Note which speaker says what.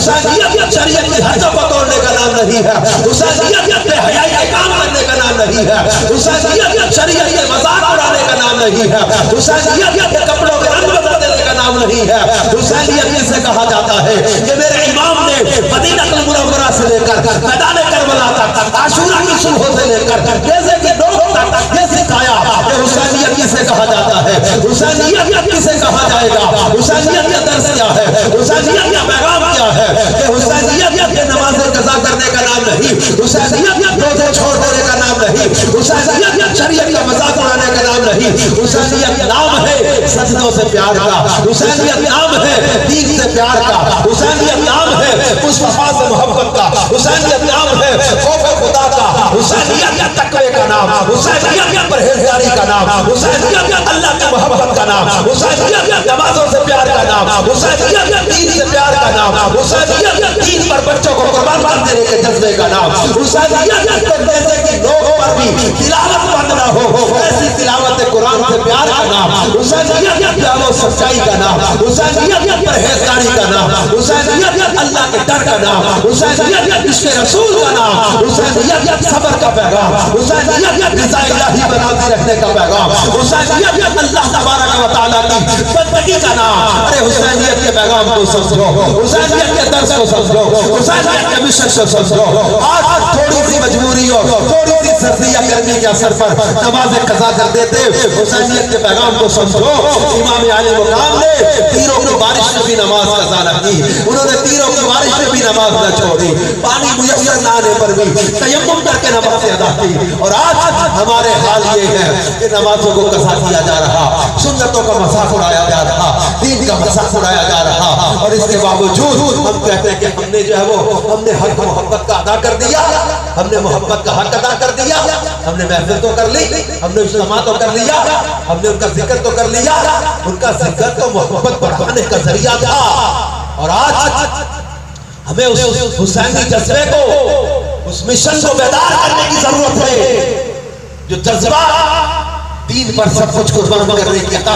Speaker 1: हुसैनियत शरीयत की हदों को तोड़ने का नाम नहीं है। हुसैनियत बेहयाई के काम करने का नाम नहीं है। हुसैनियत शरीयत के मजाक उड़ाने का नाम नहीं है। हुसैनियत के कपड़ों के रंग बदल देने का नाम नहीं है। हुसैनियत इसे कहा जाता है कि मेरे इमाम ने मदीनतुल मुनव्वरा से लेकर मैदान करबला तक, आशूरा की सुबह से लेकर जैसे कि लोग तक ये सिखाया कि हुसैनियत किसे कहा जाता है, हुसैनियत किसे कहा जाएगा, हुसैनियत का दर्स क्या है, हुसैनियत का पैगाम क्या है कि हुसैनियत के नमाज़ कज़ा करने का नाम नहीं, हुसैनियत रोज़े छोड़ देने का नाम नहीं, हुसैनियत शरीयत का मजाक उड़ाने का नाम नहीं। हुसैनियत नाम है सजदों से प्यार का, हुसैनियत नाम है दीन से प्यार का, हुसैनियत नाम है मुस्तफा से मोहब्बत का, हुसैनियत नाम है खौफ खुदा का, हुसैनियत तकवे का नाम, हुसैनियत परहेजगारी का नाम, हुसैनियत अल्लाह की मोहब्बत का नाम, हुसैनियत नमाजों से प्यार का नाम, हुसैनियत दीन से प्यार का नाम, हुसैनियत दीन पर बच्चों को कुर्बान कर देने के जज्बे का नाम, हुसैनियत जैसे कि लोगों पर भी तिलावत बंद ना हो ऐसी तिलावत कुरान से प्यार का नाम, हुसैनियत प्यार और सच्चाई का नाम, हुसैनियत परहेजगारी का नाम, हुसैनियत अल्लाह के डर का नाम, हुसैनियत इश्क़ रसूल का नाम, हुसैनियत सब्र का पैगाम, हुसैनियत रिज़ा इलाही बनाते रहने का पैगाम, हुसैनियत अल्लाह तबारक व तआला की बंदगी का नाम। अरे हुसैनियत के पैगाम को समझो, हुसैनियत के दर्स को समझो, हुसैनियत के मिशन को समझो। आज थोड़ी सी मजबूरी हो, थोड़ी सी सर्दी या गर्मी के असर पर नमाज कज़ा कर देते, हुसैनियत के पैगाम को समझो। इमाम आले मुकाम ने तीरों की बारिश में भी नमाज कज़ा न की, उन्होंने तीरों की बारिश में भी नमाज न छोड़ी, पानी मुयस्सर न आने पर भी तयम्मुम करके नमाज अदा की। और आज हमारे हाल ये है कि नमाजों को कज़ा किया जा रहा, सुन्नतों का मजाक उड़ाया जा रहा, दीन का मजाक उड़ाया जा रहा, और इसके बावजूद हम कहते हैं कि हमने जो है वो हमने हक मोहब्बत का अदा कर दिया, हमने मोहब्बत का हक अदा कर दिया, हमने महफिल तो कर ली, हमने इज्तिमा तो कर लिया, हमने उनका जिक्र तो कर लिया, उनका जिक्र तो मोहब्बत बढ़ाने का जरिया था। और आज हमें उस हुसैनी जज्बे को, उस मिशन को बेदार करने की जरूरत है, जो जज्बा दीन पर सब कुछ कुर्बान करने की अता